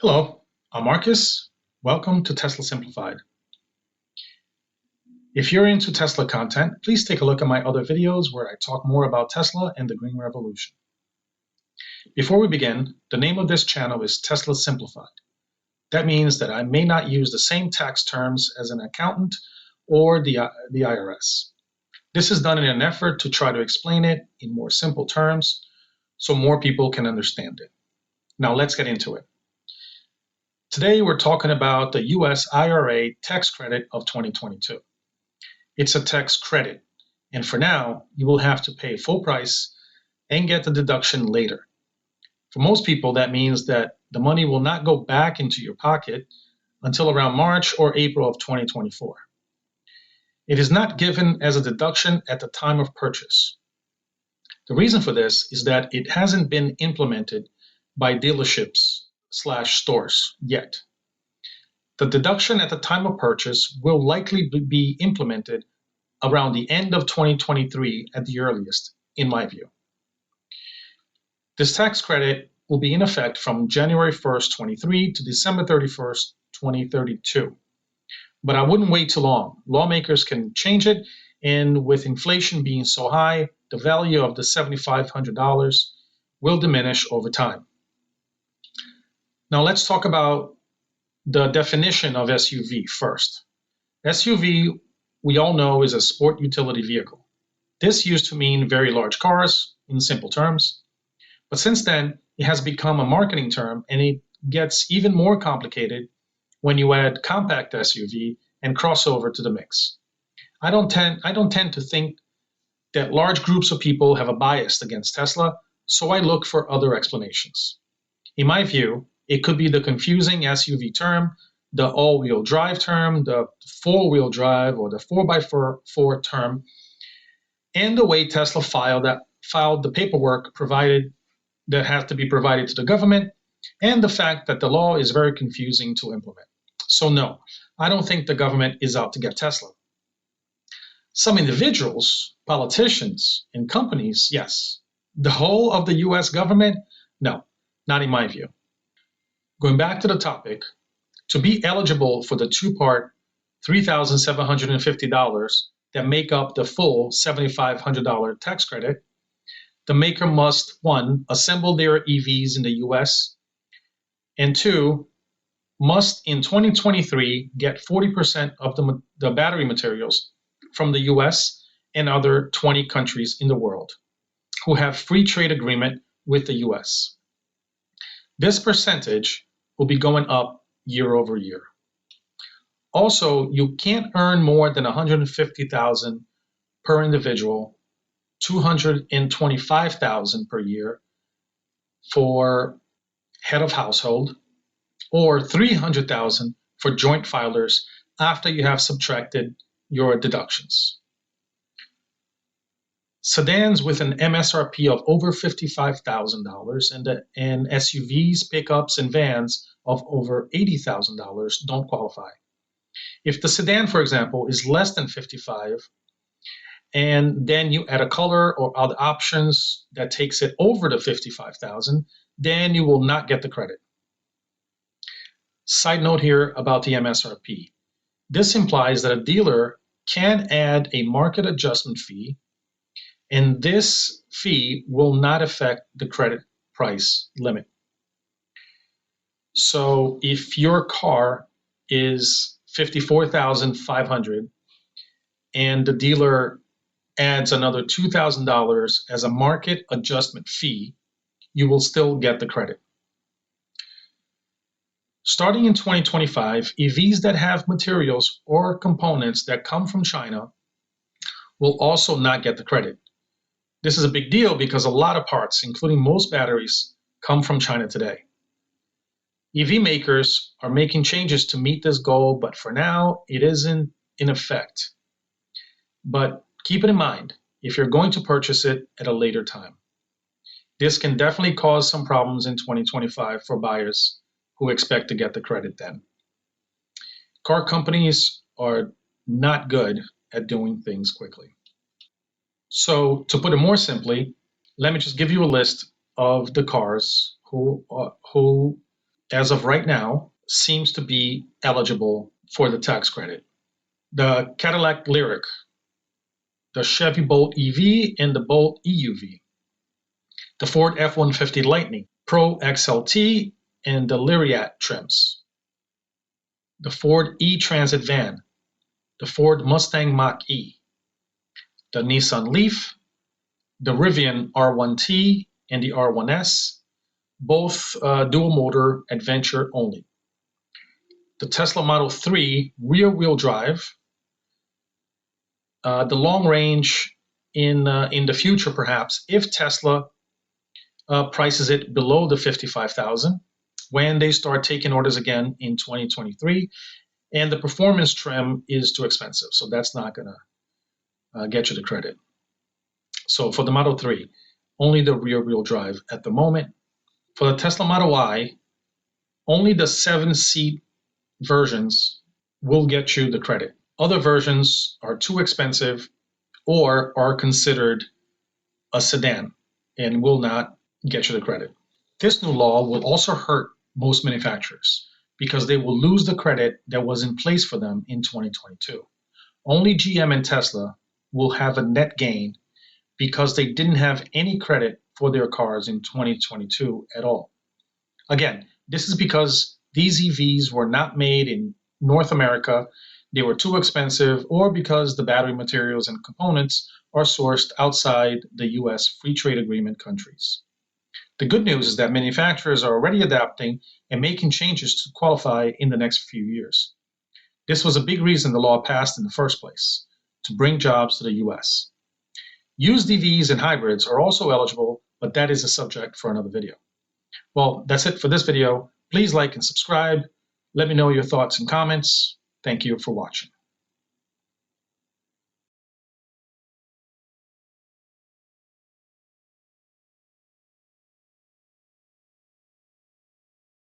Hello, I'm Marcus. Welcome to Tesla Simplified. If you're into Tesla content, please take a look at my other videos where I talk more about Tesla and the Green Revolution. Before we begin, the name of this channel is Tesla Simplified. That means that I may not use the same tax terms as an accountant or the IRS. This is done in an effort to try to explain it in more simple terms so more people can understand it. Now let's get into it. Today we're talking about the US IRA tax credit of 2022. It's a tax credit, and for now, you will have to pay full price and get the deduction later. For most people, that means that the money will not go back into your pocket until around March or April of 2024. It is not given as a deduction at the time of purchase. The reason for this is that it hasn't been implemented by dealerships/stores yet. The deduction at the time of purchase will likely be implemented around the end of 2023 at the earliest, in my view. This tax credit will be in effect from January 1st, 23 to December 31st, 2032. But I wouldn't wait too long. Lawmakers can change it, and with inflation being so high, the value of the $7,500 will diminish over time. Now let's talk about the definition of SUV first. SUV, we all know, is a sport utility vehicle. This used to mean very large cars, in simple terms, but since then, it has become a marketing term, and it gets even more complicated when you add compact SUV and crossover to the mix. I don't tend to think that large groups of people have a bias against Tesla, so I look for other explanations. In my view, it could be the confusing SUV term, the all-wheel drive term, the four-wheel drive, or the 4x4 term, and the way Tesla filed the paperwork that has to be provided to the government, and the fact that the law is very confusing to implement. So no, I don't think the government is out to get Tesla. Some individuals, politicians, and companies, yes. The whole of the US government, no, not in my view. Going back to the topic, to be eligible for the two-part $3,750 that make up the full $7,500 tax credit, the maker must, one, assemble their EVs in the US, and two, must in 2023 get 40% of the battery materials from the US and other 20 countries in the world who have free trade agreement with the US. This percentage will be going up year over year. Also, you can't earn more than $150,000 per individual, $225,000 per year for head of household, or $300,000 for joint filers after you have subtracted your deductions. Sedans with an MSRP of over $55,000 and SUVs, pickups, and vans of over $80,000 don't qualify. If the sedan, for example, is less than 55, and then you add a color or other options that takes it over the 55,000, then you will not get the credit. Side note here about the MSRP. This implies that a dealer can add a market adjustment fee, and this fee will not affect the credit price limit. So if your car is $54,500 and the dealer adds another $2,000 as a market adjustment fee, you will still get the credit. Starting in 2025, EVs that have materials or components that come from China will also not get the credit. This is a big deal because a lot of parts, including most batteries, come from China today. EV makers are making changes to meet this goal, but for now, it isn't in effect. But keep it in mind if you're going to purchase it at a later time. This can definitely cause some problems in 2025 for buyers who expect to get the credit then. Car companies are not good at doing things quickly. So to put it more simply, let me just give you a list of the cars who as of right now, seems to be eligible for the tax credit. The Cadillac Lyriq, the Chevy Bolt EV, and the Bolt EUV, the Ford F-150 Lightning, Pro XLT, and the Lariat trims, the Ford E-Transit van, the Ford Mustang Mach-E, the Nissan Leaf, the Rivian R1T and the R1S, both dual motor adventure only. The Tesla Model 3 rear wheel drive, the long range in the future perhaps, if Tesla prices it below the 55,000 when they start taking orders again in 2023, and the performance trim is too expensive, so that's not going to get you the credit. So for the Model 3, only the rear wheel drive at the moment. For the Tesla Model Y, only the 7-seat versions will get you the credit. Other versions are too expensive or are considered a sedan and will not get you the credit. This new law will also hurt most manufacturers because they will lose the credit that was in place for them in 2022. Only GM and Tesla will have a net gain because they didn't have any credit for their cars in 2022 at all. Again, this is because these EVs were not made in North America, they were too expensive, or because the battery materials and components are sourced outside the US Free Trade Agreement countries. The good news is that manufacturers are already adapting and making changes to qualify in the next few years. This was a big reason the law passed in the first place, to bring jobs to the US. Used EVs and hybrids are also eligible, but that is a subject for another video. Well, that's it for this video. Please like and subscribe. Let me know your thoughts and comments. Thank you for watching.